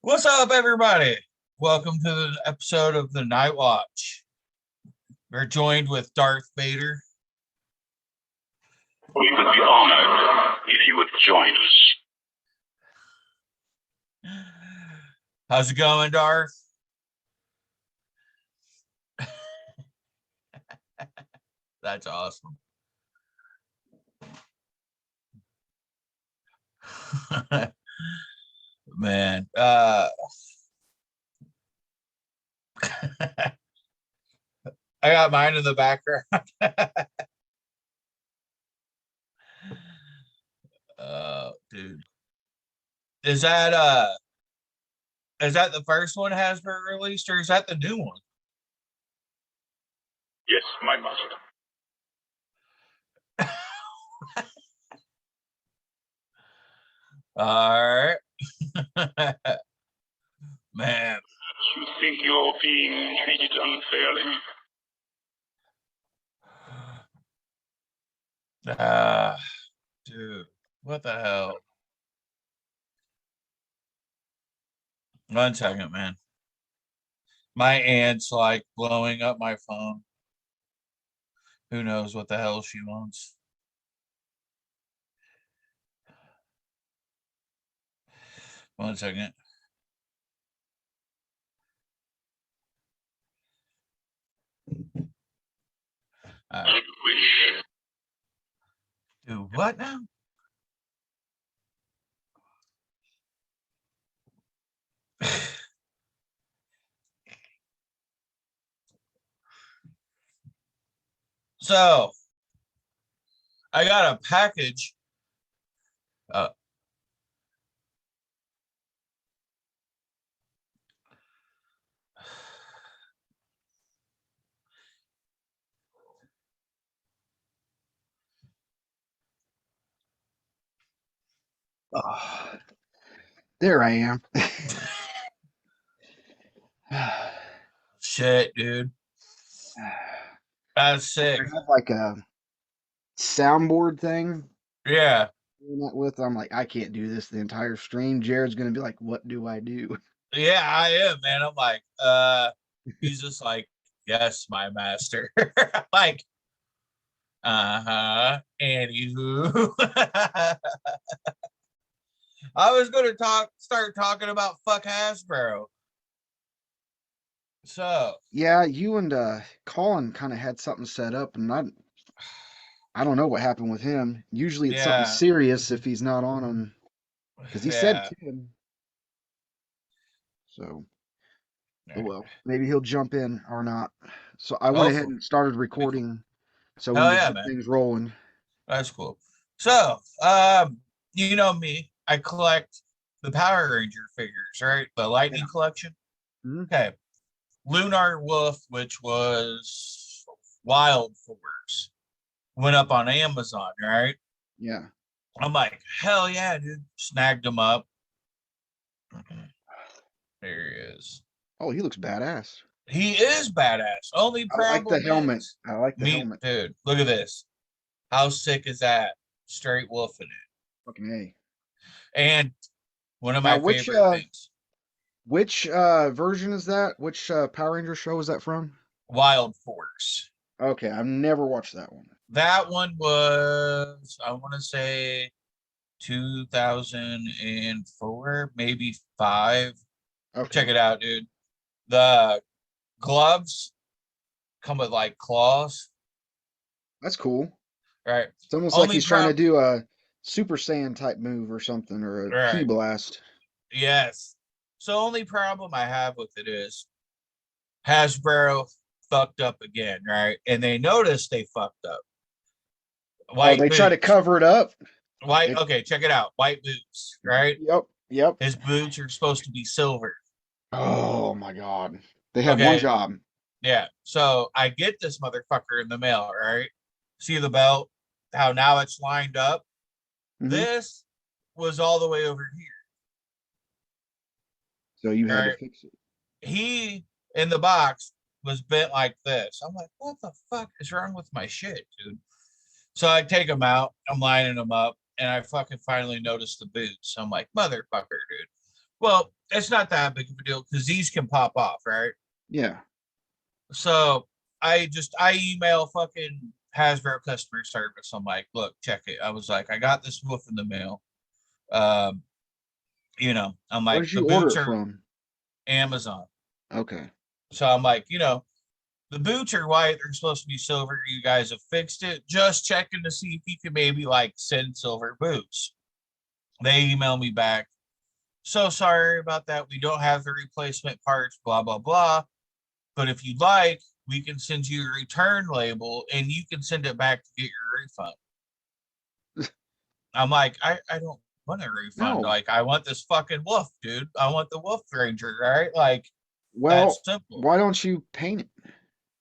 What's up, everybody? Welcome to the episode of the Night Watch. We're joined with Darth Vader. We would be honored if you would join us. How's it going, Darth? That's awesome. Man, I got mine in the background. Dude. Is that the first one Hasbro released, or is that the new one? Yes, my master. All right. Man. You think you're being treated unfairly? Dude, what the hell? 1 second, man. My aunt's like blowing up my phone. Who knows what the hell she wants? One second. Do what now? So, I got a package. Oh, there I am. Shit, dude. That's sick. I have like a soundboard thing. Yeah. I'm like, I can't do this the entire stream. Jared's gonna be like, "What do I do?" Yeah, I am, man. I'm like, he's just like, yes, my master. Like, anywho. I was gonna start talking about fuck Hasbro. So yeah, you and Colin kind of had something set up, and I don't know what happened with him. Usually it's something serious if he's not on him, because he said Kim. So, oh well, maybe he'll jump in or not. So I went ahead and started recording, so we can get things rolling. That's cool. So, you know me, I collect the Power Ranger figures, right? The Lightning collection. Mm-hmm. Okay. Lunar Wolf, which was Wild Force, went up on Amazon, right? Yeah. I'm like, hell yeah, dude. Snagged him up. There he is. Oh, he looks badass. He is badass. Only problem I like the helmet. is, I like the helmet. Dude, look at this. How sick is that? Straight wolfing it. Fucking A. And one of my favorite things. Which version is that? Which Power Ranger show is that from? Wild Force. Okay, I've never watched that one. That one was, I want to say, 2004, maybe 5. Okay. Check it out, dude. The gloves come with like claws. That's cool. Right. It's almost like he's trying to do a Super Saiyan type move or something, or a Ki blast. Yes. So only problem I have with it is Hasbro fucked up again, right? And they noticed they fucked up. They try to cover it up. Okay, check it out. White boots, right? Yep. His boots are supposed to be silver. Oh my god. They have one job. Yeah. So I get this motherfucker in the mail, right? See the belt? How now it's lined up? Mm-hmm. This was all the way over here. So you had to fix it. He, in the box, was bent like this. I'm like, what the fuck is wrong with my shit, dude? So I take them out. I'm lining them up. And I fucking finally noticed the boots. I'm like, motherfucker, dude. Well, it's not that big of a deal because these can pop off, right? Yeah. So I email fucking Hasbro customer service. I'm like, look, check it. I was like, I got this wolf in the mail. Um, I'm Where like, did the you order boots it are from? Amazon. Okay. So I'm like, the boots are white. They're supposed to be silver. You guys have fixed it. Just checking to see if you can maybe like send silver boots. They email me back. So sorry about that. We don't have the replacement parts, blah, blah, blah. But if you'd like, we can send you a return label and you can send it back to get your refund. I'm like, I don't want a refund. No. Like, I want this fucking wolf, dude. I want the wolf ranger, right? Like, that's Well, simple. why don't you paint it?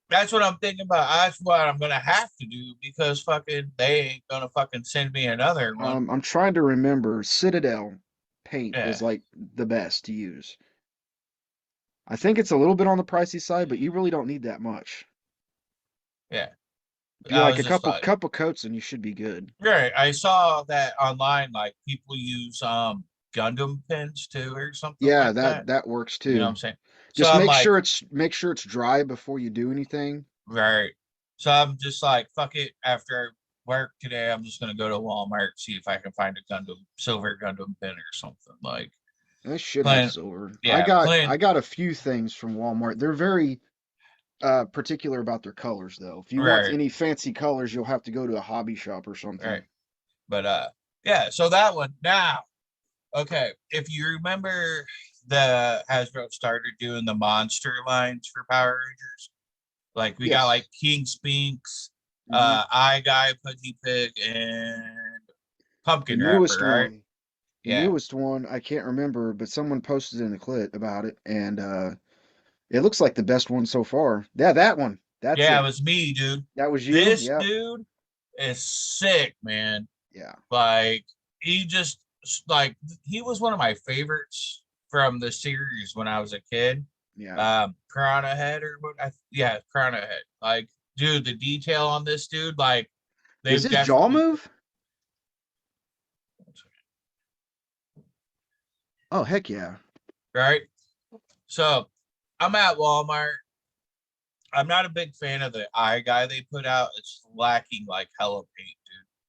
That's what I'm thinking about. That's what I'm gonna have to do because fucking they ain't gonna fucking send me another one. I'm trying to remember. Citadel paint Yeah, is like the best to use. I think it's a little bit on the pricey side, but you really don't need that much. yeah. Do I like was a just like, couple coats and you should be good. right. I saw that online, like people use Gundam pins too or something Yeah, like that. that works You know what too. I'm saying? So Just I'm like, make sure it's dry before you do anything. right. So I'm just like, fuck it. After work today, I'm just gonna go to Walmart, see if I can find a silver Gundam pin or something. Like They should have plain, silver. yeah, I plain, got a few things from Walmart. They're very particular about their colors though. If you want right, any fancy colors, you'll have to go to a hobby shop or right. something. But yeah. So that one now. Okay, if you remember, the Hasbro started doing the monster lines for Power Rangers. Like we got like Yes. King Spinks, Hmm. Eye Guy, Pudgy Pig, and The Pumpkin Wrapper, newest right? one. The Yeah. newest one, I can't remember, but someone posted in the clip about it, and it looks like the best one so far. Yeah, that one. That's Yeah, it it. was me, dude. That was you? This Yep. dude is sick, man. Yeah. Like he just like he was one of my favorites from the series when I was a kid. Yeah. Piranha Head or what? Yeah, Piranha Head. Like, dude, the detail on this dude, like, Does they've his jaw definitely move? Oh, heck yeah. right. So, I'm at Walmart. I'm not a big fan of the eye guy they put out. It's lacking like hella paint,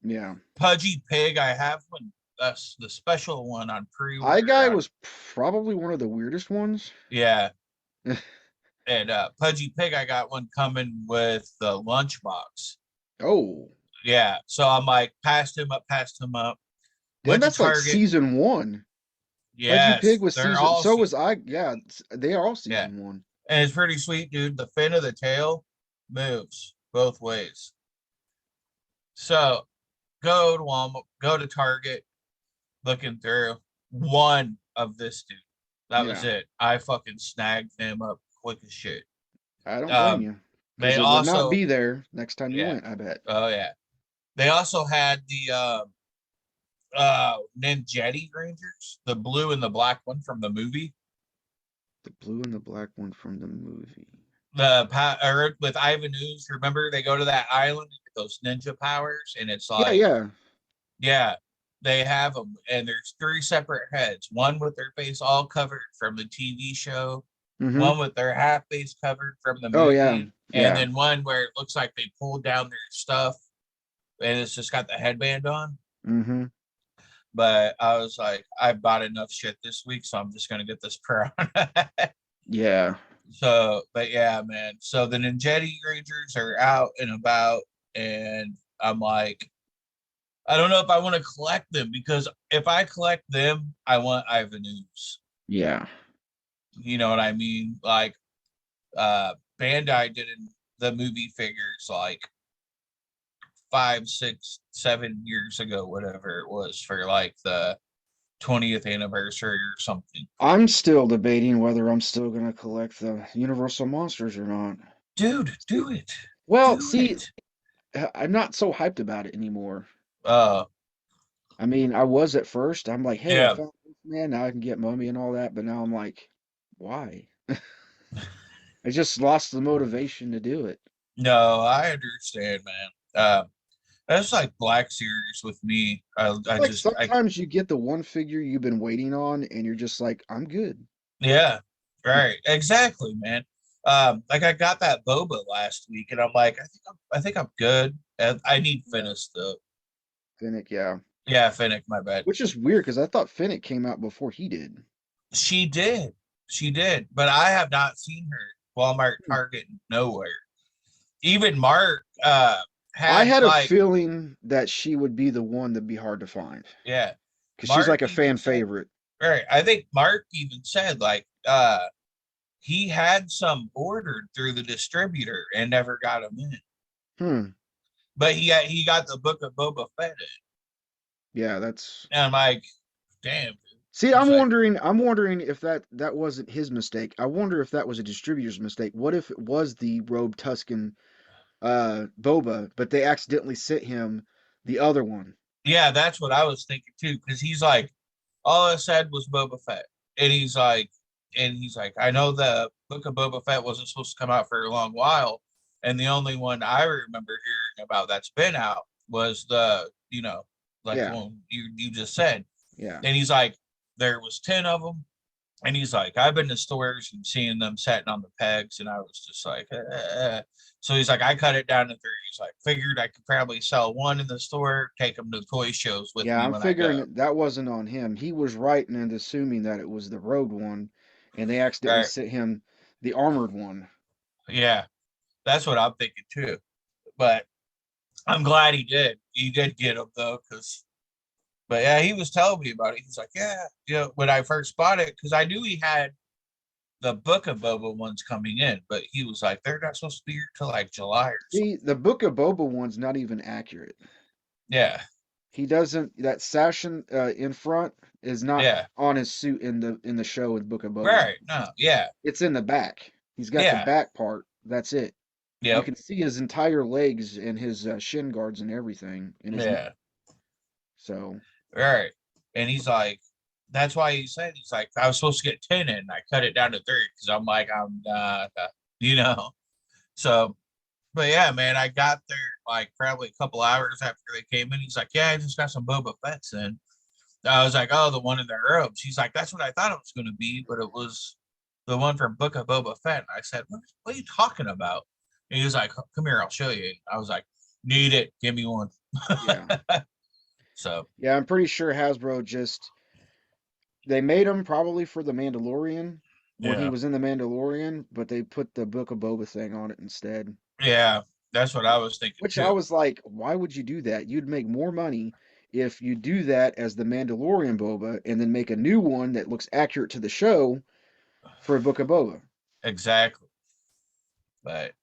dude. Yeah. Pudgy Pig, I have one. That's the special one on Eye pre-order. Guy was probably one of the weirdest ones. Yeah, and Pudgy Pig, I got one coming with the lunchbox. Oh, Yeah, so I'm like, passed him up. damn, Went to that's like Target. season one. Pudgy Pig Yes, was they're season. all So was I. Yeah, they are all yeah, season one. and it's pretty sweet, dude. The fin of the tail moves both ways. So go to Walmart, go to Target, looking through one of this dude. That was Yeah, it. I fucking snagged him up quick as shit. I don't blame Um, you because they it would not also, be there next time you yeah, went. I bet. oh yeah, they also had the Ninjetti Rangers, the blue and the black one from the movie. The blue and the black one from the movie. Or with Ivan Ooze, remember they go to that island with those ninja powers, and it's Yeah, like, yeah. yeah, they have them, and there's three separate heads. One with their face all covered from the TV show, Mm-hmm. one with their half face covered from the Oh yeah, movie, and yeah. then one where it looks like they pulled down their stuff and it's just got the headband on. Mm-hmm. But I was like, I bought enough shit this week, so I'm just gonna get this piranha. Yeah. So, but yeah, man. So the Ninjetti Rangers are out and about, and I'm like, I don't know if I want to collect them because if I collect them, I want Ivan Ooze. Yeah. You know what I mean? Like, Bandai did in the movie figures like 5, 6, 7 years ago, whatever it was, for like the 20th anniversary or something. I'm still debating whether I'm still gonna collect the Universal Monsters or not. Dude, do it. Well, Do see, it. I'm not so hyped about it anymore. Uh, I mean, I was at first. I'm like, hey, I yeah. found this man. Now I can get Mummy and all that. But now I'm like, why? I just lost the motivation to do it. No, I understand, man. That's like Black Series with me. Like sometimes you get the one figure you've been waiting on, and you're just like, I'm good. Yeah, right, exactly, man. Like I got that boba last week, and I'm like, I think I'm good. And I need Finnick though. Finnick, yeah. Yeah, Finnick, my bad. Which is weird because I thought Finnick came out before he did. She did, but I have not seen her Walmart, Target, nowhere. Even Mark I had a like, feeling that she would be the one that'd be hard to find. Yeah, Because she's like a fan said, favorite. Right. I think Mark even said like he had some ordered through the distributor and never got them in. But he got the Book of Boba Fett in. Yeah, that's. And I'm like, damn. See, I'm wondering if that wasn't his mistake. I wonder if that was a distributor's mistake. What if it was the Robe Tusken Boba, but they accidentally sent him the other one? Yeah, that's what I was thinking too. Because he's like, all I said was Boba Fett, and he's like, I know the Book of Boba Fett wasn't supposed to come out for a long while, and the only one I remember hearing about that's been out was the, like the one you just said. Yeah. And he's like, there was 10 of them. And he's like, I've been to stores and seeing them sitting on the pegs. And I was just like, So he's like, I cut it down to 3. He's like, figured I could probably sell one in the store, take them to toy shows with me. Yeah, I'm figuring I go. that wasn't on him. He was right in assuming that it was the road one, and they accidentally sent him the armored one. Yeah, that's what I'm thinking too. But I'm glad he did. He did get them though, but yeah, he was telling me about it. He's like, yeah, when I first bought it, because I knew he had the Book of Boba ones coming in, but he was like, they're not supposed to be here till like July or something. See, the Book of Boba one's not even accurate. Yeah. He doesn't. That sash in front is not on his suit in the show with Book of Boba. Right. No. Yeah. It's in the back. He's got the back part. That's it. Yeah. You can see his entire legs and his shin guards and everything. In his neck. So. Right. And he's like, that's why he said, he's like, I was supposed to get 10 in. I cut it down to 3 because I'm like, So, but yeah, man, I got there like probably a couple hours after they came in. He's like, yeah, I just got some Boba Fett's in. I was like, oh, the one in the robes. He's like, that's what I thought it was going to be, but it was the one from Book of Boba Fett. And I said, what are you talking about? And he was like, come here, I'll show you. I was like, need it. Give me one. Yeah. So. Yeah, I'm pretty sure Hasbro they made him probably for the Mandalorian when he was in the Mandalorian, but they put the Book of Boba thing on it instead. Yeah, that's what I was thinking. Which too. I was like, why would you do that? You'd make more money if you do that as the Mandalorian Boba and then make a new one that looks accurate to the show for a Book of Boba. Exactly. But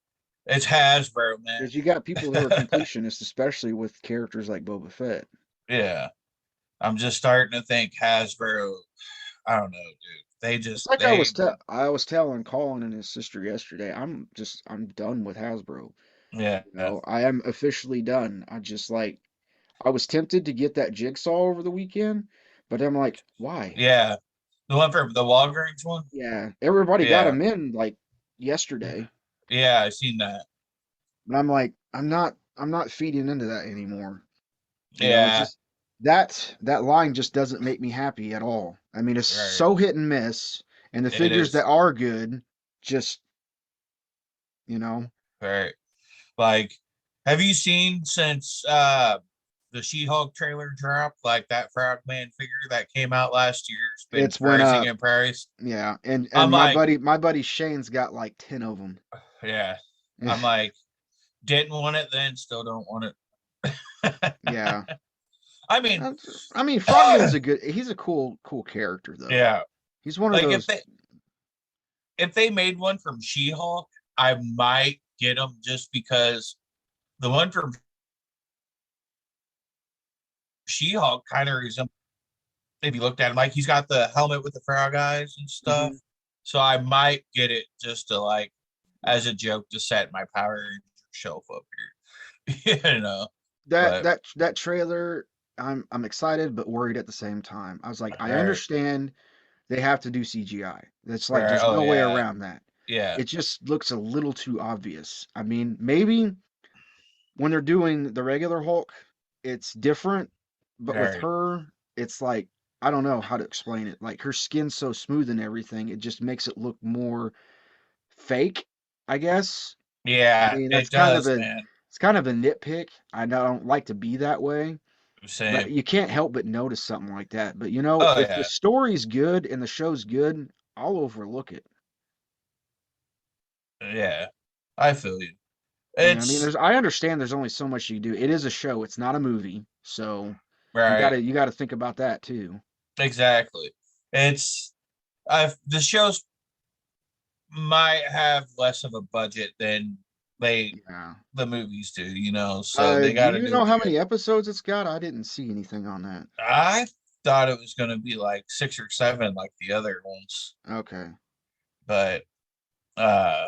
it's Hasbro, man. Because you got people who are completionists, especially with characters like Boba Fett. Yeah. I'm just starting to think Hasbro, I don't know, dude. They just it's like I was telling Colin and his sister yesterday, I'm done with Hasbro. Yeah. I am officially done. I was tempted to get that Jigsaw over the weekend, but I'm like, why? Yeah. The one from the Walgreens one? Yeah. Everybody got them in like yesterday. Yeah, I seen that. But I'm like, I'm not feeding into that anymore. Yeah. It's just that line just doesn't make me happy at all. I mean, it's so hit and miss, and the figures that are good just Right. Like, have you seen since the She-Hulk trailer dropped, like that Frogman figure that came out last year? It's rising in price. Yeah, and my buddy Shane's got like 10 of them. Yeah. I'm like, didn't want it then, still don't want it. Yeah. I mean, Frogman's he's a cool character though. Yeah. He's one of those. If they made one from She-Hulk, I might get them just because the one from She-Hulk kind of resembles, if you looked at him, like he's got the helmet with the frog eyes and stuff. Mm-hmm. So I might get it just to like, as a joke, to set my Power Ranger shelf up here. That trailer, I'm excited but worried at the same time. I was like, I understand they have to do CGI. It's like there's no way around that. Yeah. It just looks a little too obvious. I mean, maybe when they're doing the regular Hulk, it's different, but with Right. her, it's like I don't know how to explain it. Like her skin's so smooth and everything, it just makes it look more fake, I guess. I Yeah, mean, it does, man. it's kind of a nitpick. I don't like to be that way, but Same. you can't help but notice something like that. But you know, Oh if the yeah, story's good and the show's good, I'll overlook it. yeah. I feel you. Yeah, I mean, It's I understand there's only so much you can do. It is a show, it's not a movie, so right. you gotta think about that too. Exactly. It's the shows might have less of a budget than they Yeah. the movies do, so they Do got to you do know what they how got many to do. episodes it's got? I didn't see anything on that. I thought it was going to be like 6 or 7 like the other ones, Okay. but uh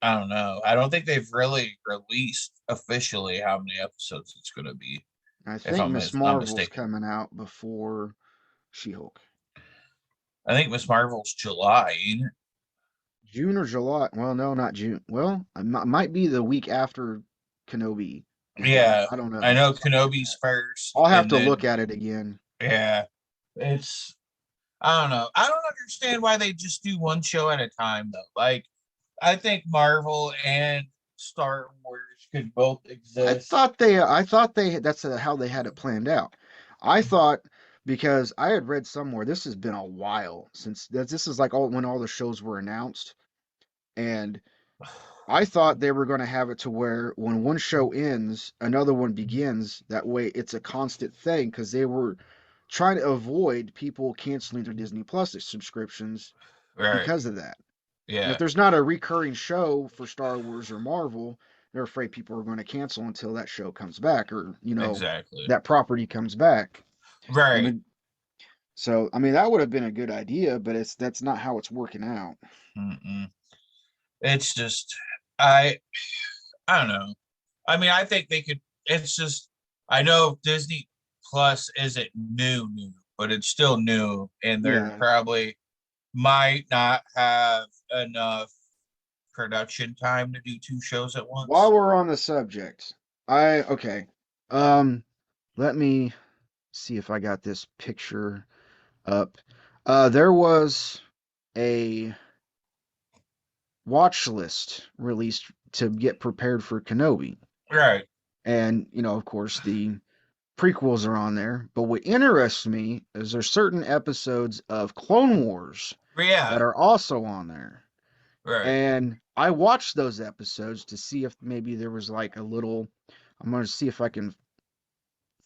I don't know. I don't think they've really released officially how many episodes it's going to be, I if think I'm Miss not Marvel's mistaken. coming out before She-Hulk. I think Miss Marvel's July, ain't it? June or July? Well, no, not June. Well, it might be the week after Kenobi is done. Yeah, I don't I know. know Something like Kenobi's that. first, I'll have and to look then at it again. yeah, it's I don't know. I don't understand why they just do one show at a time though. Like I think Marvel and Star Wars could both exist. I thought that's how they had it planned out. I thought because I had read somewhere this has been a while since this is like all when all the shows were announced, and I thought they were going to have it to where when one show ends, another one begins. That way, it's a constant thing because they were trying to avoid people canceling their Disney Plus subscriptions Right. because of that. And if Yeah, there's not a recurring show for Star Wars or Marvel, they're afraid people are going to cancel until that show comes back or, exactly. that property comes back. And Right. then, so, I mean, that would have been a good idea, but that's not how it's working out. Mm-mm. It's just I I don't know. I mean, I think they could. It's just I know Disney Plus isn't new, but it's still new, and they're Yeah. probably might not have enough production time to do 2 shows at While once. we're on the subject, okay. Let me see if I got this picture up. There was a watch list released to get prepared for Kenobi. Right. And, of course, the prequels are on there. But what interests me is there's certain episodes of Clone Wars But that yeah. are also on there. Right. And I watched those episodes to see if maybe there was like a little. I'm going to see if I can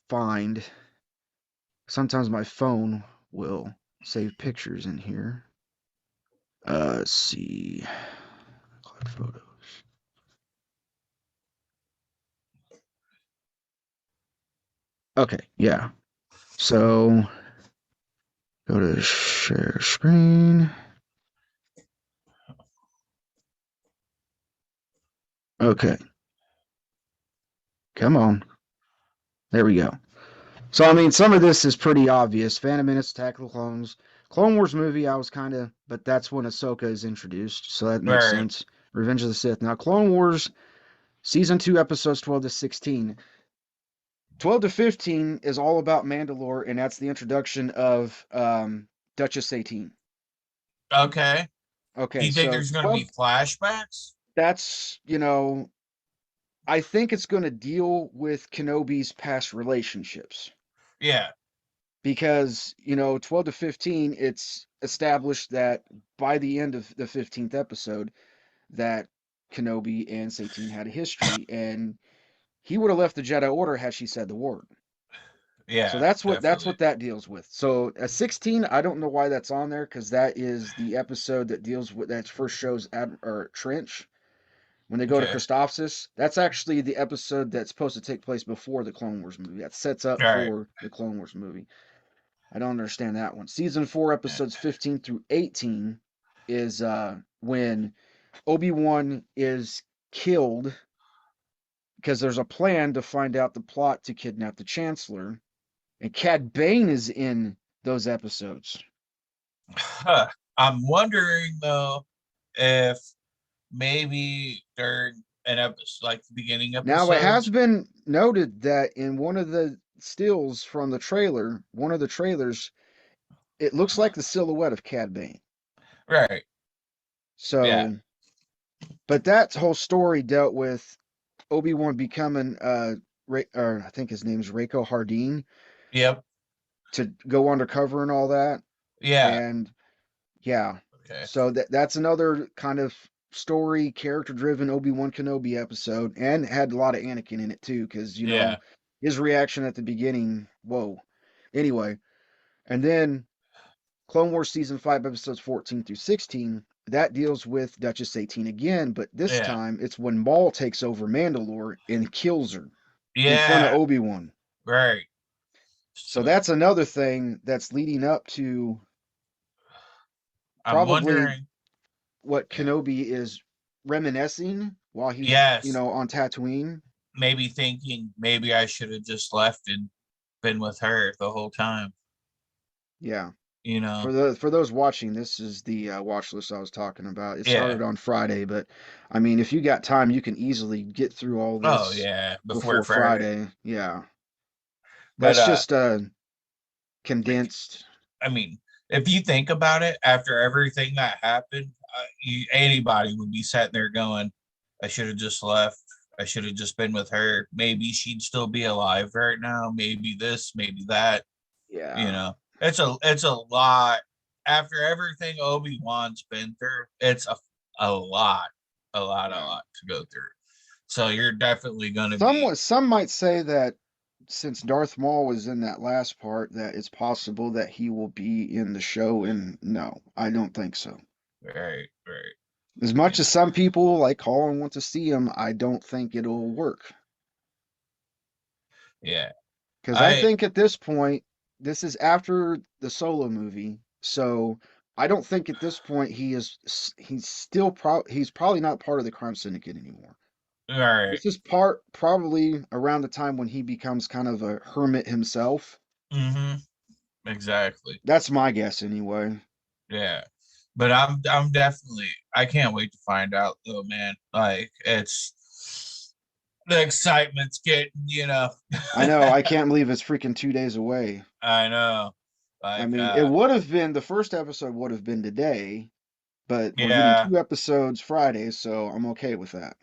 find. Sometimes my phone will save pictures in here. Let's see. Collect photos. Okay, yeah. So go to share screen. Okay, come on. There we go. So I mean, some of this is pretty obvious. Phantom Menace, Attack of the Clones, Clone Wars movie. I was kind of, but that's when Ahsoka is introduced, so that makes Right. sense. Revenge of the Sith. Now, Clone Wars season 2, episodes 12 to 16. 12 to 15 is all about Mandalore, and that's the introduction of Duchess 18. Okay. Do Okay, you think so there's going to 12, be flashbacks? that's, I think it's going to deal with Kenobi's past relationships Yeah. because, 12 to 15, it's established that by the end of the 15th episode, that Kenobi and Satine had a history, and he would have left the Jedi Order had she said the word. So Yeah. that's Definitely. what that deals with. So at 16, I don't know why that's on there because that is the episode that deals with that first shows or Trench when they go to Okay. Christophsis. That's actually the episode that's supposed to take place before the Clone Wars movie. That sets up All right. for the Clone Wars movie. I don't understand that one. Season 4, episodes 15 through 18 is when Obi Wan is killed because there's a plan to find out the plot to kidnap the Chancellor. And Cad Bane is in those episodes. I'm wondering though if maybe during an episode, like the beginning Now, it has episodes. been noted that in one of the stills from the trailer, one of the trailers, it looks like the silhouette of Cad Bane. Right. Yeah. So, but that whole story dealt with Obi Wan becoming, or I think his name's Reiko Hardin, Yep. to go undercover and all that. Yeah. And yeah, Okay. so that's another kind of story, character-driven Obi-Wan Kenobi episode, and had a lot of Anakin in it too, because Yeah. his reaction at the beginning. Whoa. Anyway, and then Clone Wars season 5, episodes 14 through 16. That deals with Duchess 18 again, but this Yeah. time it's when Maul takes over Mandalore and kills her in front of Yeah. Obi-Wan. Right. So So that's another thing that's leading up to I'm probably wondering. what Yeah. Kenobi is reminiscing while he's, Yes. on Tatooine. Maybe thinking maybe I should have just left and been with her the whole time. Yeah. You know. For those watching, this is the watch list I was talking about. It Yeah. started on Friday, but I mean, if you got time, you can easily get through all Oh this yeah. Before before Friday. Friday. Yeah. But That's just like condensed. I mean, if you think about it, after everything that happened, anybody would be sitting there going, "I should have just left. I should have just been with her. Maybe she'd still be alive right now. Maybe this, maybe that." You Yeah. know, it's a lot. After everything Obi Wan's been through, it's a lot, a Yeah. lot to go through. So you're definitely going to be Some might say that since Darth Maul was in that last part, that it's possible that he will be in the show. And no, I don't think so. very, very, As much you as know, some people like Colin want to see him, I don't think it'll work. yeah. Because I I think at this point, this is after the Solo movie, so I don't think at this point he's probably not part of the crime syndicate anymore. all right. This is probably around the time when he becomes kind of a hermit himself. Mm-hmm. Exactly. That's my guess anyway. Yeah. But I'm definitely I can't wait to find out though, man. Like it's the excitement's getting, I know I can't believe it's freaking 2 days away. I know. I Like mean, it would have been the first episode would have been today, but we're getting yeah, 2 episodes Friday, so I'm okay with that.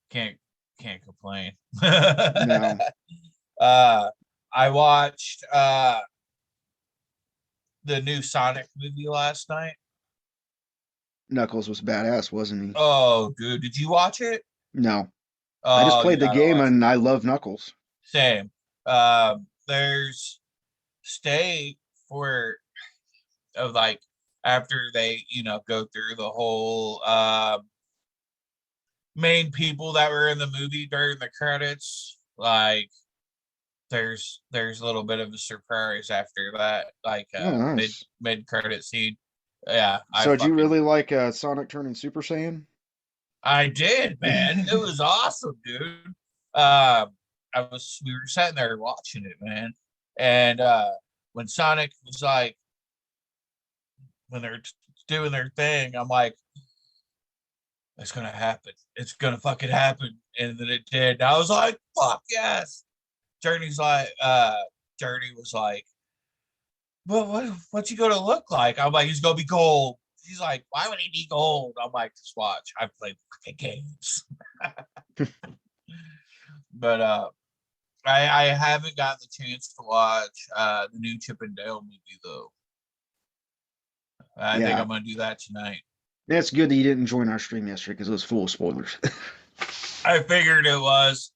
can't can't complain. No, uh I watched the new Sonic movie last night. Knuckles was badass, wasn't he? Oh, dude, did you watch it? No, I just Oh, you played the gotta game watch it. and I love Knuckles. Same. There's stay for of like after they go through the whole main people that were in the movie during the credits, like there's a little bit of a surprise after that, like Oh, nice. mid credit scene. Yeah, So, do you really like Sonic turning Super Saiyan? I did, man. It was awesome, dude. um we were sitting there watching it, man, and when Sonic was like, when they're doing their thing, I'm like, it's gonna happen. It's gonna fucking happen. And then it did. And I was like, fuck yes. Journey's like, Journey was like, well, what's he gonna look like? I'm like, he's gonna be gold. She's like, why would he be gold? I'm like, just watch. I played fucking games. But I haven't gotten the chance to watch the new Chip and Dale movie though. I think Yeah, I'm gonna do that tonight. it's good that you didn't join our stream yesterday because it was full of spoilers. I figured it was.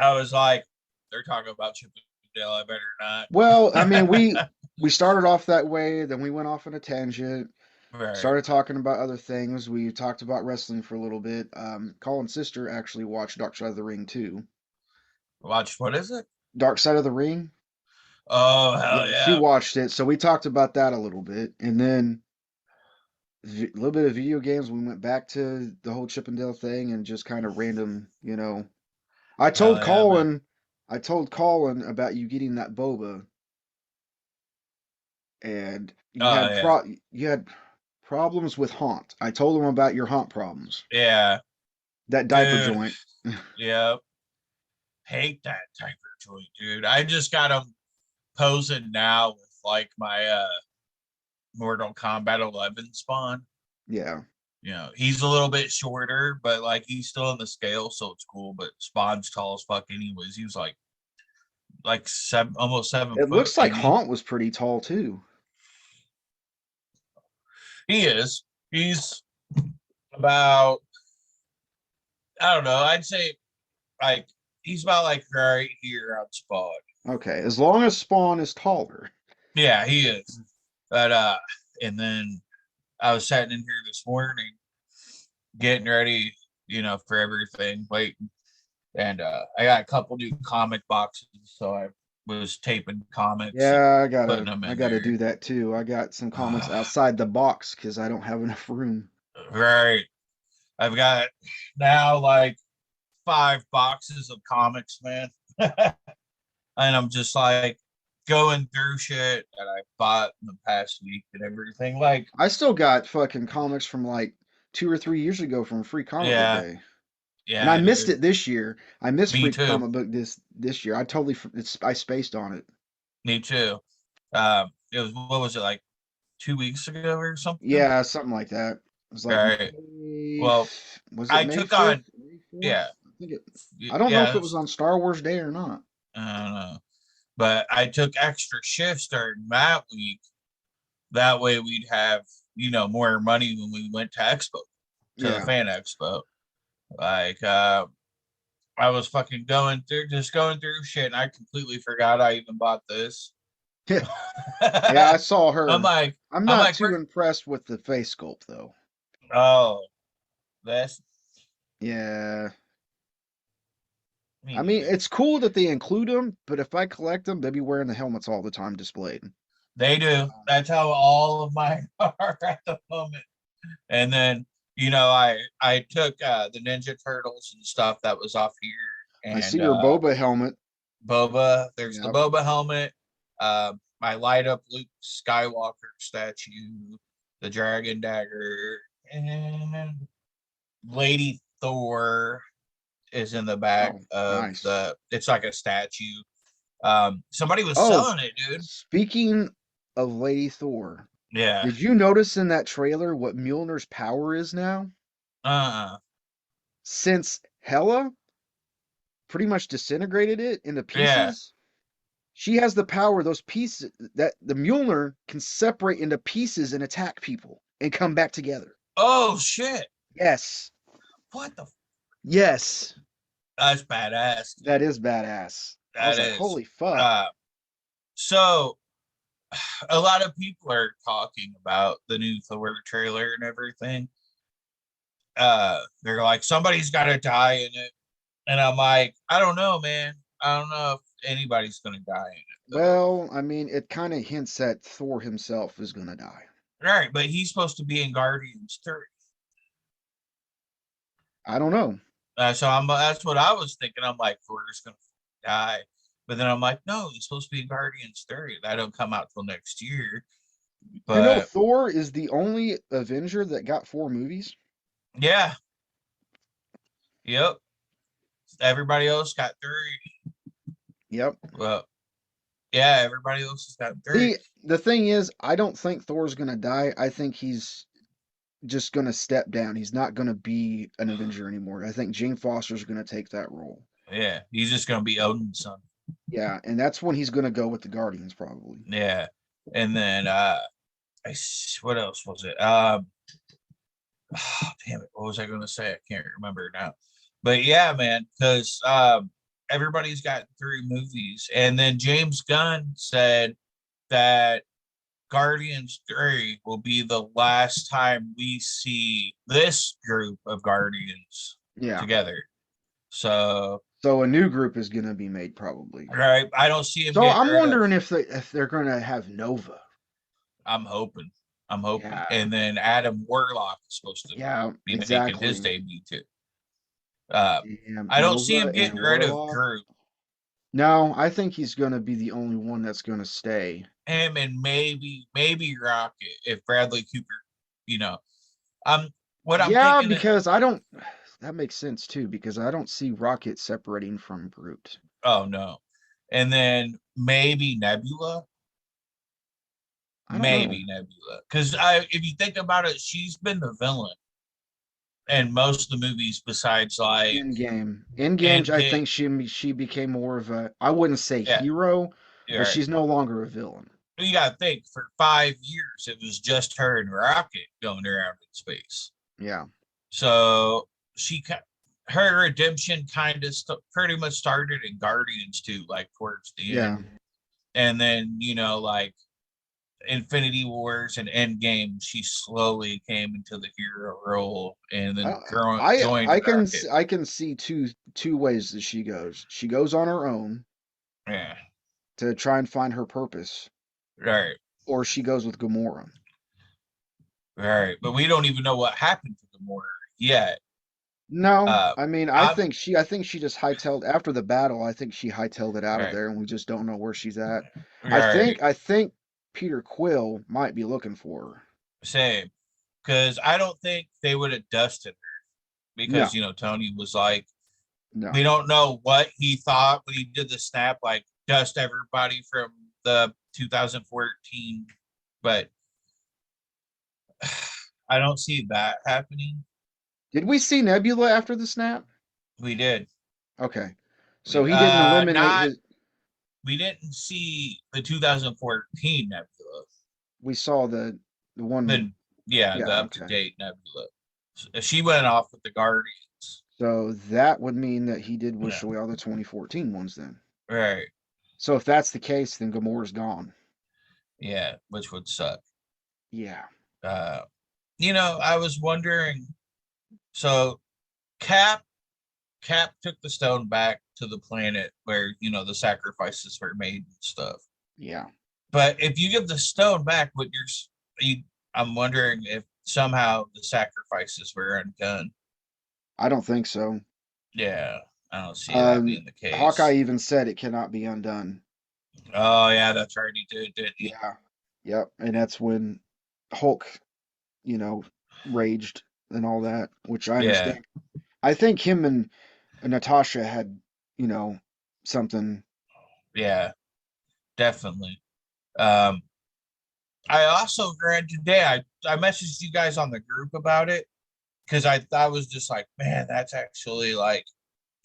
I was like, they're talking about Chip and Dale. I better Well, I mean, not. we started off that way, then we went off on a tangent, Right. started talking about other things. We talked about wrestling for a little bit. Colin's sister actually watched Dark Side of the Ring too. Watch, what is it? Dark Side of the Ring? Oh hell Yeah, she yeah. watched it, so we talked about that a little bit, and then a little bit of video games. We went back to the whole Chip and Dale thing and just kind of random, I Hell told yeah, man. Colin, I told Colin about you getting that boba, and Oh yeah. you had problems with haunt. I told him about your haunt problems. Yeah. That diaper Dude, joint. yeah. Hate that type of joint, dude. I just got him posing now with like my Mortal Kombat 11 spawn. Yeah. You know, he's a little bit shorter, but like he's still in the scale, so it's cool. But Spawn's tall as fuck anyways. He was like seven, almost 7 It foot, looks like ain't he? Haunt was pretty tall too. He is. He's about, I don't know, I'd say like he's about like right here on Spawn. Okay, as long as Spawn is taller. Yeah, he is. But and then I was sitting in here this morning getting ready, for everything, waiting. And I got a couple new comic boxes, so I was taping comics and Yeah, putting them I in gotta there. do that too. I got some comics outside the box because I don't have enough room. Right. I've got now like 5 boxes of comics, man. And I'm just like going through shit that I bought in the past week and everything. Like, I still got fucking comics from like 2 or 3 years ago from Free Comic Book yeah, Day, and I yeah, missed dude. it this year. I missed Me Free too. Comic Book this year. I totally I spaced on it. Me too. It was, what was it, like 2 weeks ago or something? Yeah, something like that. It was All like right. Well, Was it I May took on, 5th? May 4th? yeah, I think it. I don't know if yeah, it was on Star Wars Day or not. I don't know. But I took extra shifts during that week. That way we'd have, more money when we went to Expo, to the Yeah, fan expo. Like, I was fucking going through shit, and I completely forgot I even bought this. yeah, I saw I'm her. like, I'm I'm not like, too impressed with the face sculpt though. oh, that's Yeah, me I mean neither. it's cool that they include them, but if I collect them, they'll be wearing the helmets all the time displayed. They do. That's how all of mine are at the moment. And then, I took the Ninja Turtles and stuff that was off here, I see and your Boba helmet. Boba. There's the Yep. Boba helmet. My light up Luke Skywalker statue, the Dragon Dagger, and Lady Thor is in the back Oh, of nice. it's like a statue. Somebody was Oh, selling it, dude. speaking of Lady Thor, Yeah. did you notice in that trailer what Mjolnir's power is now? Uh-uh. Since Hela pretty much disintegrated it into Yeah. pieces, she has the power, those pieces that the Mjolnir can separate into pieces and attack people and come back together. Oh shit. Yes. What the Yes. That's badass, That dude. is badass. I was That like, is. holy fuck. So a lot of people are talking about the new Thor trailer and everything. They're like, somebody's gotta die in it. And I'm like, I don't know, man. I don't know if anybody's gonna die in it though. Well, I mean, it kind of hints that Thor himself is going to die. Right, but he's supposed to be in Guardians 3. I don't know. So that's what I was thinking. I'm like, Thor's gonna die. But then I'm like, no, he's supposed to be in Guardians 3. That don't come out till next year. You know, But Thor is the only Avenger that got 4 movies. yeah, yep. Everybody else got 3. Yep. Well, yeah, everybody else has got 3. The thing is, I don't think Thor's going to die. I think he's just going to step down. He's not going to be an Avenger anymore. I think Jane Foster's going to take that role. Yeah, he's just gonna be Odin's son. Yeah, and that's when he's going to go with the Guardians, probably. Yeah, and then what else was it? Oh, damn it, what was I gonna say? I can't remember now. But yeah, man, because everybody's got 3 movies, and then James Gunn said that Guardians 3 will be the last time we see this group of Guardians Yeah. together. So, So a new group is going to be made, probably. right, I don't see him So getting I'm rid of. wondering if they're going to have Nova. I'm hoping. I'm hoping. Yeah. And then Adam Warlock is supposed to Yeah, be making his exactly. debut too. I don't see Nova him and getting rid of Warlock. Groot. No, I think he's going to be the only one that's going to stay. Him and maybe Rocket if Bradley Cooper, you know. What I'm Yeah, thinking. because I don't that makes sense too, because I don't see Rocket separating from Groot. Oh no. And then maybe Nebula. I don't know. Maybe Nebula. Because if you think about it, she's been the villain in most of the movies besides like Endgame, I Endgame. think she became more of a, I wouldn't say Yeah, hero, you're but right. she's no longer a villain. You gotta think for 5 years it was just her and Rocket going around in space. Yeah. So her redemption kind of pretty much started in Guardians too, like towards the Yeah. end, and then like Infinity Wars and Endgame, she slowly came into the hero role and then joined Rocket. I can see two ways that she goes. She goes on her own Yeah, to try and find her purpose, right, or she goes with Gamora. right. But we don't even know what happened to Gamora yet. No, Uh, I mean, I'm I think she just hightailed after the battle. I think she hightailed it out of right, there, and we just don't know where she's at. right, I think Peter Quill might be looking for her. same. Because I don't think they would have dusted her because No, Tony was like, no. we don't know what he thought when he did the snap, like dust everybody from the 2014, but I don't see that happening. Did we see Nebula after the snap? We did. Okay, so We he didn't eliminate not his. we didn't see the 2014 Nebula. We saw the one with. The yeah, the Yeah, up to okay. date Nebula. She went off with the Guardians. So that would mean that he did wish Yeah, away all the 2014 ones then. right. So if that's the case, then Gamora's gone. Yeah, which would suck. Yeah. Uh, I was wondering. So Cap Cap took the stone back to the planet where the sacrifices were made and stuff. Yeah. But if you give the stone back, I'm wondering if somehow the sacrifices were undone. I don't think so. Yeah, I don't see that being the Hawkeye case. even said it cannot be undone. Oh yeah, that's right. He did, didn't he? Yeah. Yep. And that's when Hulk, you know, raged and all that, which I Yeah, understand. I think him and Natasha had, you know, something. yeah, definitely. Um, I also read today. I messaged you guys on the group about it because I was just like, man, that's actually like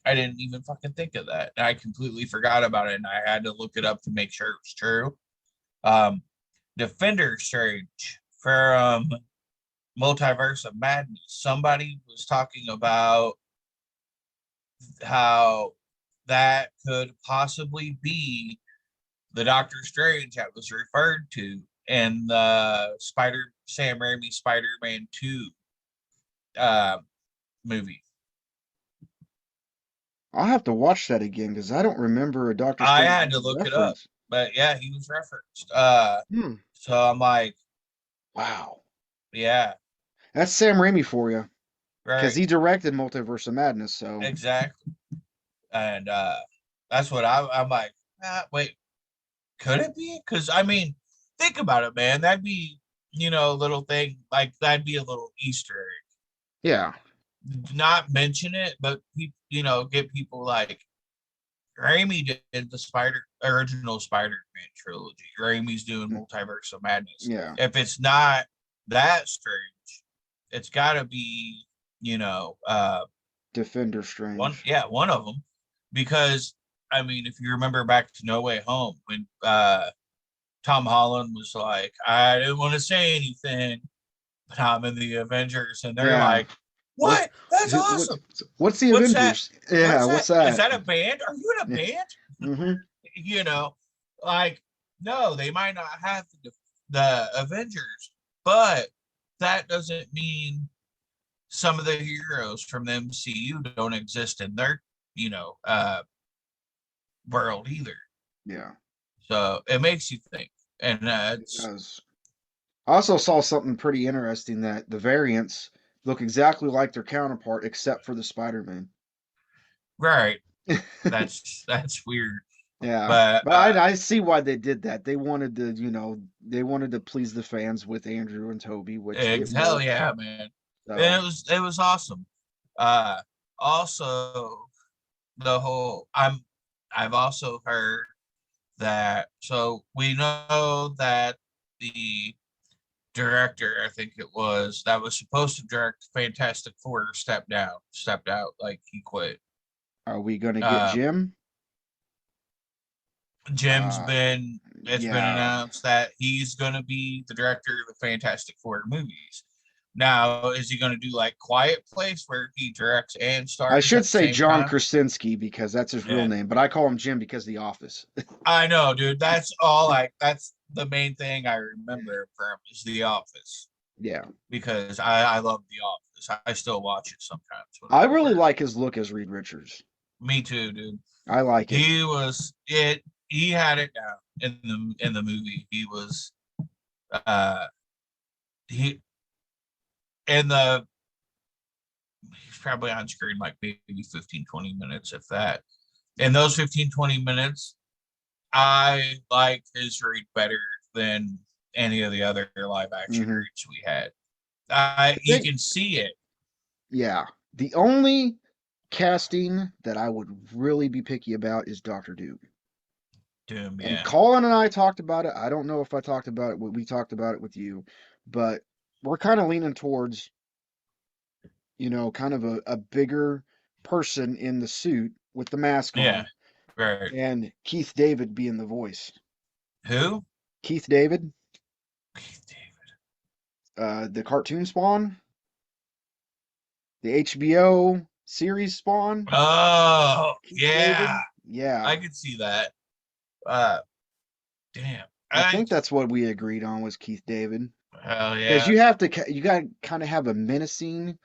I didn't even fucking think of that. I completely forgot about it, and I had to look it up to make sure it was true. Um, Defender Strange from Multiverse of Madness. Somebody was talking about how that could possibly be the Doctor Strange that was referred to in the Sam Raimi Spider-Man 2 uh, movie. I'll have to watch that again because I don't remember a Doctor I Strange had to being look it up, referenced. but yeah, he was referenced. Hmm. So I'm like, Wow. yeah, That's Sam Raimi for you. Because right, he directed Multiverse of Madness, so exactly. And that's what I'm like, wait, could it be? Because I mean, think about it, man. That'd be, a little thing like that'd be a little Easter yeah. egg. Not mention it, but get people like Raimi did the original Spider-Man trilogy. Raimi's doing Mm, Multiverse of Madness. yeah. If it's not that strange, it's got to be, Defender Strange. one of them, because I mean, if you remember back to No Way Home when Tom Holland was like, I didn't want to say anything, but I'm in the Avengers, and they're Yeah. like, What what? That's what awesome. what's the What's that? Avengers? Yeah, What's what's that? Is that? that a band? Are you in a Yeah. band? Mm-hmm. you know, like, no, they might not have the Avengers, but that doesn't mean some of the heroes from the MCU don't exist in their, world either. Yeah, So it makes you think. And it it's does. I also saw something pretty interesting that the variants look exactly like their counterpart except for the Spider-Man. right. That's weird. Yeah. But But I see why they did that. They wanted to, they wanted to please the fans with Andrew and Toby, which it hell worked. yeah, man. And So, it was awesome. Uh also I've also heard that, so we know that the director, I think it was, that was supposed to direct Fantastic Four stepped out, like he quit. Are we going to get Um, Jim? Jim's Uh, been it's been yeah. announced that he's gonna be the director of the Fantastic Four movies. Now, is he gonna do like Quiet Place where he directs and I stars should at the say same John time? Krasinski because that's his real Yeah, name, but I call him Jim because of The Office. I know, dude. That's the main thing I remember from is The Office Yeah. because I love The Office. I still watch it sometimes when I I'm at really work. like his look as Reed Richards. Me too, dude. I like it. He was it. He had it down in the movie. He was uh he in the he's probably on screen like maybe 15, 20 minutes, if that. In those 15, 20 minutes, I like his read better than any of the other live action Hmm. reads we had. I You think, can see it. yeah. The only casting that I would really be picky about is Doctor Doom. Doom, And yeah. Colin and I talked about it. I don't know if I talked about it. We talked about it with you, but we're kind of leaning towards, kind of a bigger person in the suit with the mask Yeah. on, Right. and Keith David being the voice. Who? Keith David, Keith David. the cartoon Spawn, the HBO series Spawn, Oh, Keith yeah. David. Yeah, I could see that. Uh damn. I think that's what we agreed on was Keith David. Hell Because yeah. you got to kind of have a menacing,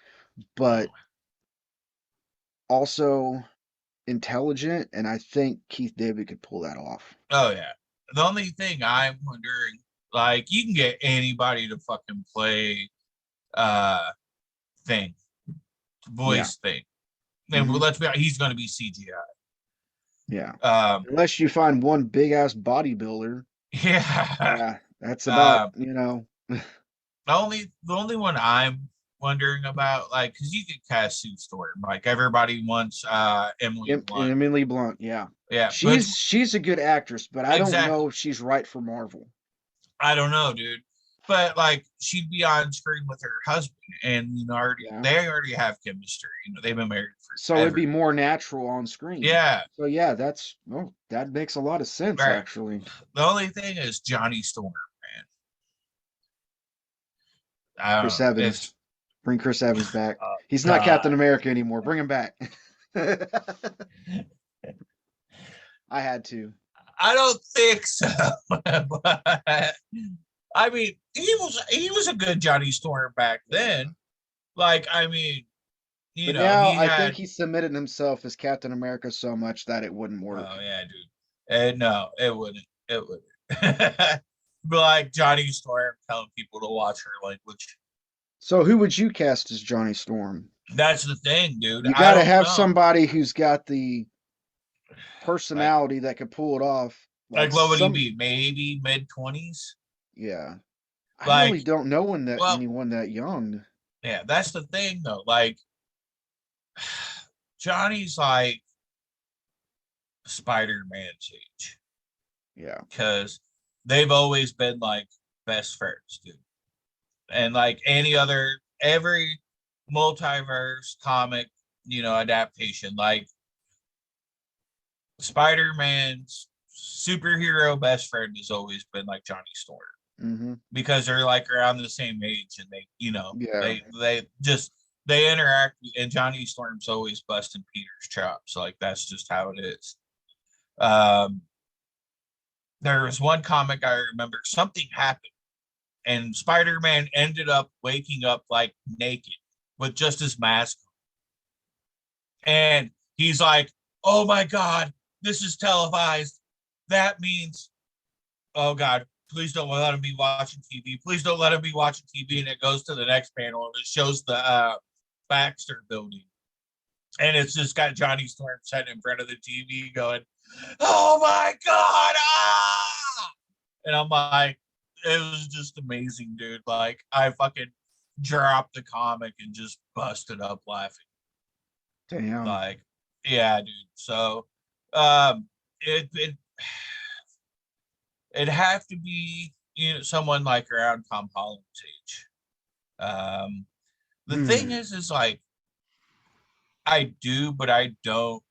but also intelligent, and I think Keith David could pull that off. Oh yeah. The only thing I'm wondering, like, you can get anybody to fucking play uh thing, Yeah. voice thing. And Hmm. let's be honest, he's gonna be CGI. Yeah. Um Unless you find one big ass bodybuilder. yeah. Yeah, that's about, Um the only one I'm wondering about, like, because you could cast Sue Storm. Like everybody wants Emily Blunt. Emily Blunt. Yeah. Yeah, but She's a good actress, but I don't exactly. know if she's right for Marvel. I don't know, dude. But like she'd be on screen with her husband, and Yeah. they already have chemistry. They've been married So it'd forever. be more natural on screen. Yeah, So yeah, that makes a lot of sense right. actually. The only thing is Johnny Storm, man. I don't Chris know. Evans. Bring Chris Evans back. Oh He's not God. Captain America anymore. Bring him back. I had to. I don't think so. But I mean, he was a good Johnny Storm back Yeah. then. Like, I mean, But now he I think had. he submitted himself as Captain America so much that it wouldn't Oh work. yeah, dude. And no, it wouldn't. It wouldn't. But like Johnny Storm telling people to watch her language. So who would you cast as Johnny Storm? That's the thing, dude. You I got to don't have know. somebody who's got the Like, personality that could pull it off. Like what would he some, be? Maybe mid 20s. yeah. I Like, really don't know well, anyone that young. yeah. That's the thing, though. Like, Johnny's like Spider-Man's age Yeah. because they've always been like best friends, dude. And like every multiverse comic, adaptation, like Spider-Man's superhero best friend has always been like Johnny Storm Hmm. because they're like around the same age and Yeah. they interact, and Johnny Storm's always busting Peter's chops. Like that's just how it is. Um, there was one comic I remember something happened and Spider-Man ended up waking up like naked with just his mask. And he's like, "Oh my God, this is televised. That means, oh God, please don't let him be watching TV. Please don't let him be watching TV." And it goes to the next panel and it shows the Baxter building. And it's just got Johnny Storm sitting in front of the TV going, "Oh my God, ah!" And I'm like, it was just amazing, dude. Like, I fucking dropped the comic and just busted up laughing. Damn. Like, yeah, dude. So, um, it it'd have to be someone like around Tom Holland's age. The thing Hmm. is like I do, but I don't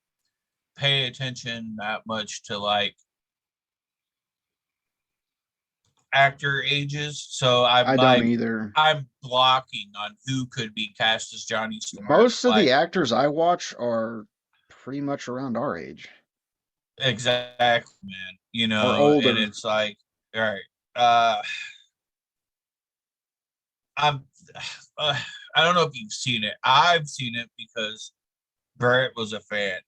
pay attention that much to like actor ages. So I don't either. I'm blocking on who could be cast as Johnny Storm. Most of the Like actors I watch are pretty much around our age exactly, man. or And older. it's like, all right, uh, I'm, uh, I don't know if you've seen it. I've seen it because Barrett was a fan.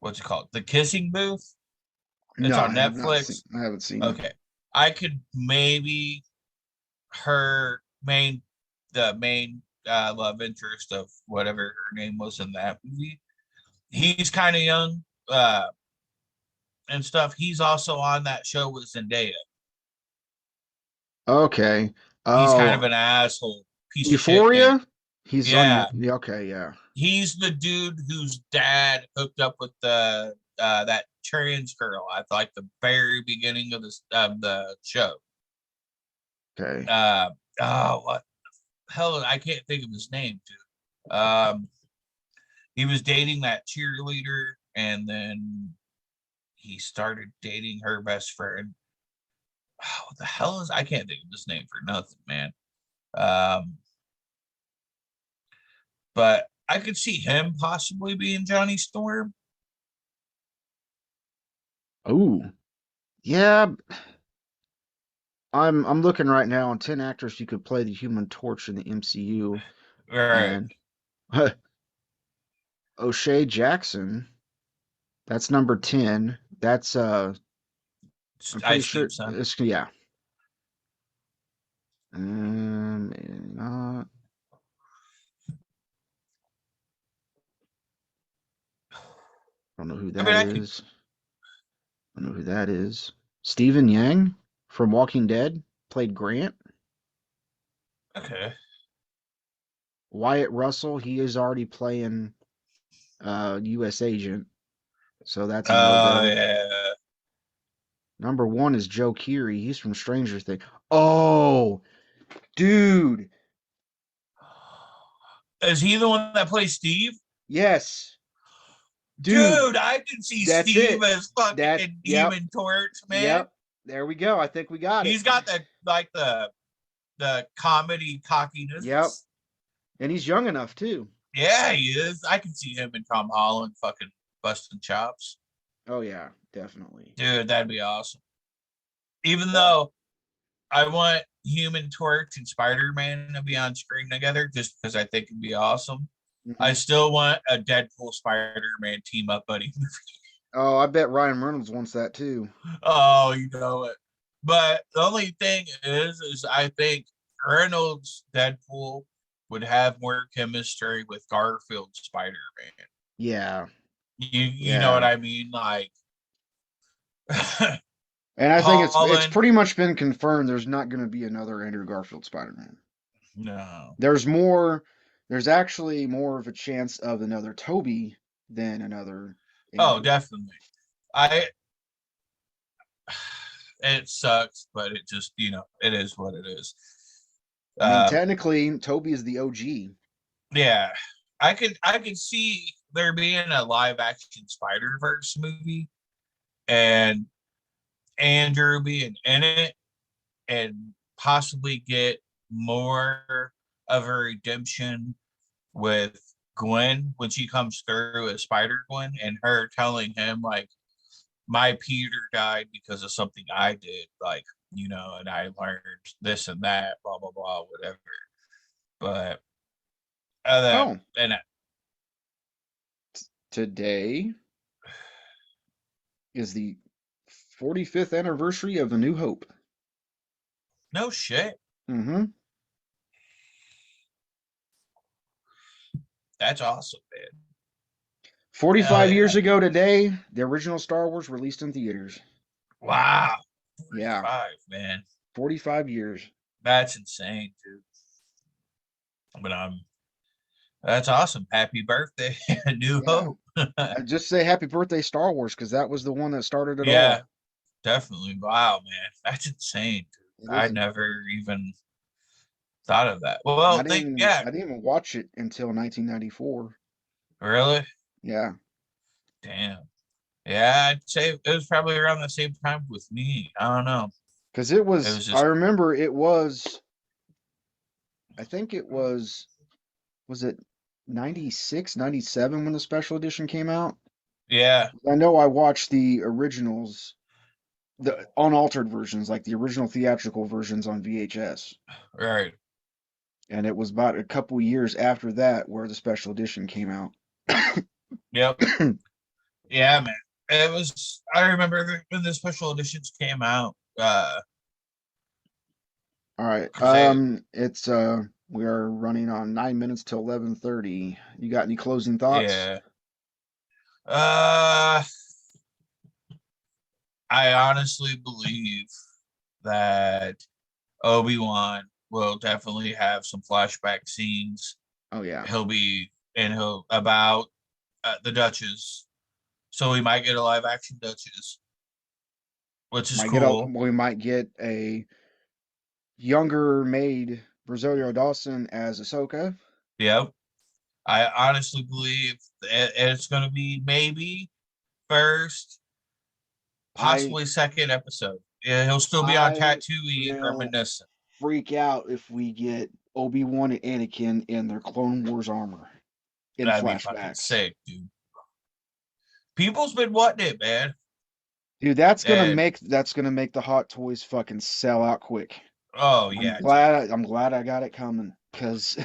What's it called? The Kissing Booth. It's No, on I have not seen. Netflix. I haven't seen it. Okay, I could maybe her main the main love interest of whatever her name was in that movie. He's kind of young and stuff. He's also on that show with Zendaya. Okay. He's kind of Oh, an asshole, piece of shit man. Euphoria. He's on you. Yeah, Yeah, okay, yeah. he's the dude whose dad hooked up with the that trans girl at like the very beginning of the show. Okay. Uh, what hell? I can't think of his name, dude. He was dating that cheerleader, and then he started dating her best friend. Oh, what the hell is? I can't think of his name for nothing, man. Um, but I could see him possibly being Johnny Storm. Oh, yeah. I'm looking right now on 10 actors who could play the Human Torch in the MCU, All right, and O'Shea Jackson. That's number 10. That's I'm pretty Ice sure Cube son. it's yeah. Not. I don't know who I mean, that I could. is. I don't know who that is. Stephen Yang from Walking Dead played Grant. Okay. Wyatt Russell, he is already playing U.S. agent, so that's a Oh no-go. yeah. Number one is Joe Keery. He's from Stranger Things. Oh, dude. Is he the one that plays Steve? Yes, dude. Dude, I can see That's Steve it. as That. fucking Yep. Human Torch, man. Yep. There we go. I think we got it. He's got the like the comedy Yep. cockiness. And he's young enough too. Yeah, he is. I can see him and Tom Holland fucking busting chops. Oh yeah, definitely. Dude, that'd be awesome. Even though I want Human Torch and Spider Man to be on screen together just because I think it'd be awesome. I Hmm. still want a Deadpool Spider Man team up buddy. Oh, I bet Ryan Reynolds wants that too. Oh, you know it. But the only thing is I think Reynolds Deadpool would have more chemistry with Garfield Spider Man. Yeah, You know what yeah. I mean? Like And I think it's Holland. pretty much been confirmed there's not going to be another Andrew Garfield Spider-Man. No. There's more. There's actually more of a chance of another Toby than another Oh, Andrew. definitely. I it sucks, but it just it is what it is. I mean, Uh, technically, Toby is the OG. yeah, I could see there being a live action Spider Verse movie and Andrew being in it and possibly get more of a redemption with Gwen when she comes through as Spider Gwen and her telling him like my Peter died because of something I did, like, and I learned this and that, blah, blah, blah, whatever. But other Oh, and today is the 45th anniversary of A New Hope. no shit. Mm-hmm. That's awesome, man. Hell 45 yeah. years ago today, the original Star Wars released in theaters. Wow. Yeah, 45, man. 45 years. That's insane, dude. But That's awesome. Happy birthday, New Yeah. Hope. I just say happy birthday, Star Wars, because that was the one that started it all. Yeah, definitely. Wow, man, that's insane. It I is. never even thought of that. And I Well, didn't even yeah, I didn't even watch it until 1994. really, Yeah, damn. Yeah, I'd say it was probably around the same time with me. I don't know. because it It was. was I just, remember it was. I think it was. Was it 96, 97 when the special edition came out? yeah, I know I watched the originals, the unaltered versions, like the original theatrical versions on VHS. right. And it was about a couple years after that where the special edition came out. Yep. Yeah, man. It was. I remember when the special editions came out. All right. Cause they, It's we are running on 9 minutes till 11:30. You got any closing thoughts? yeah. Uh, I honestly believe that Obi Wan will definitely have some flashback scenes. Oh yeah. He'll about the Duchess, so we might get a live action Duchess, which is cool. We might get a younger made Rosario Dawson as Ahsoka. Yep. I honestly believe it's going to be maybe first, I possibly second episode. Yeah, he'll still be on I Tatooine will reminiscing. freak out if we get Obi Wan and Anakin in their Clone Wars armor in That'd be fucking flashbacks. sick, dude. People's been wanting it, man. Dude, And that's gonna make the Hot Toys fucking sell out quick. oh yeah, dude. I'm glad I got it coming because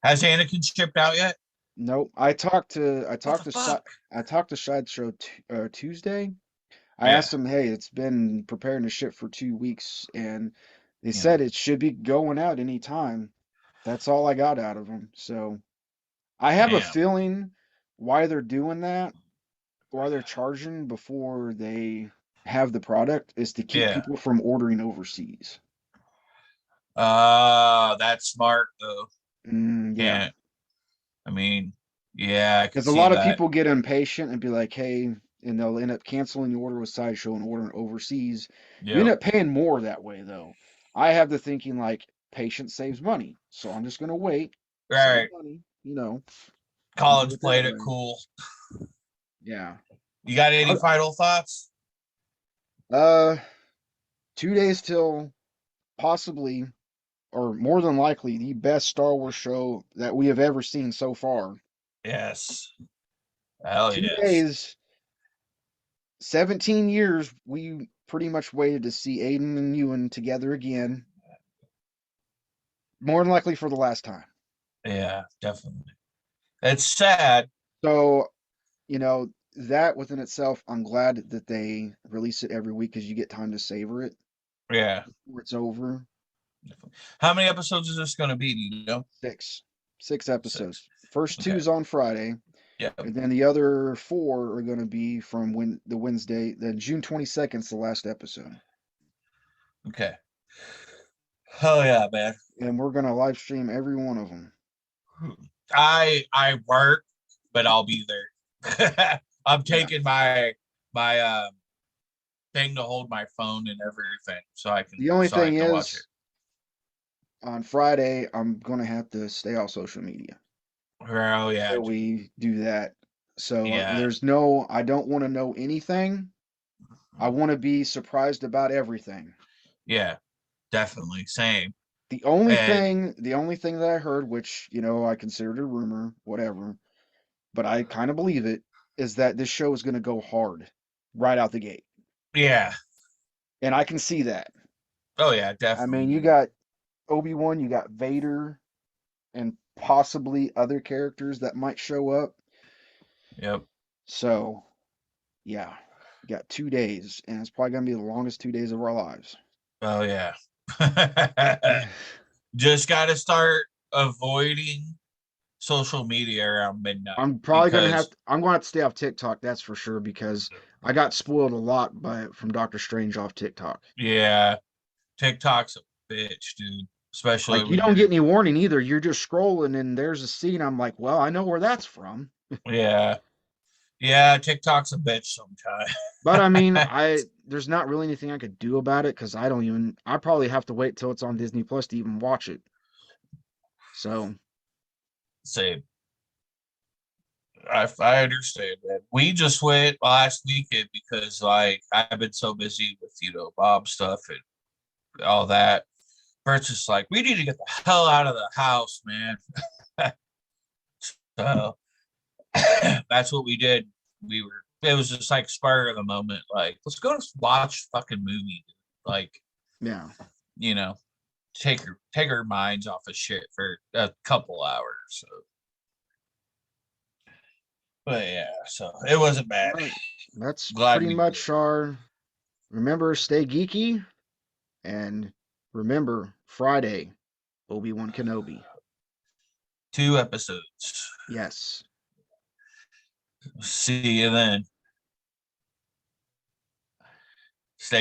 Has Anakin shipped out yet? nope. What the fuck? I talked to Sideshow Tuesday. I Yeah, asked them, hey, it's been preparing to ship for 2 weeks, and they yeah, said it should be going out anytime. That's all I got out of them. So I have a damn, feeling why they're doing that, why they're charging before they have the product is to keep yeah. people from ordering overseas. That's smart though. Yeah. Can't. I mean, yeah, I could Because a see lot of that. people get impatient and be like, hey, and they'll end up canceling the order with Sideshow and ordering overseas. You end Yep. up paying more that way, though. I have the thinking like, patience saves money. So I'm just going to wait, All save right. money, and do College it that played it way. cool. Yeah. You got any I- final thoughts? Uh, 2 days till possibly, or more than likely, the best Star Wars show that we have ever seen so far. Yes. Hell Two yes. days 17 years, we pretty much waited to see Aiden and Ewan together again, more than likely for the last time. Yeah, definitely. It's sad. So, that within itself, I'm glad that they release it every week because you get time to savor it Yeah. before it's over. How many episodes is this going to be? Do you know? Six. Six Six. episodes. First two Okay. is on Friday, Yeah. and then the other four are going to be from the Wednesday. Then June 22nd is the last episode. Okay. Hell yeah, man. And we're going to live stream every one of them. I work, but I'll be there. I'm Yeah. taking my thing to hold my phone and everything, The only so I thing can watch it. is, on Friday, I'm gonna have to stay off social media Oh yeah, until dude. we do that. So Yeah, I don't want to know anything. I want to be surprised about everything. yeah, definitely. Same. And The only thing that I heard, which, I considered a rumor, whatever, but I kind of believe it, is that this show is gonna go hard right out the gate. yeah. And I can see that. Oh yeah, I mean, you definitely. got Obi-Wan, you got Vader, and possibly other characters that might show up. Yep. So, yeah, got 2 days, and it's probably gonna be the longest 2 days of our lives. Oh yeah. Just got to start avoiding social media around midnight because I'm gonna have to stay off TikTok, that's for sure, because I got spoiled a lot from Doctor Strange off TikTok. yeah, TikTok's a bitch, dude. especially Like, you when don't get any warning either. You're just scrolling and there's a scene. I'm like, well, I know where that's from. yeah, yeah, TikTok's a bitch sometimes. But I mean, there's not really anything I could do about it because I probably have to wait till it's on Disney Plus to even watch it. So Same. I understand that. We just went last weekend because like I've been so busy with mom stuff and all that. Bert's just like, we need to get the hell out of the house, man. So that's what we did. It was just like spur of the moment, like, let's go watch fucking movie. Like, yeah, you know, take our minds off of shit for a couple hours. So, but yeah, so it wasn't bad. well, that's Glad pretty we did. much our. Remember, stay geeky, and remember Friday, Obi Wan Kenobi. 2 episodes. Yes. See you then.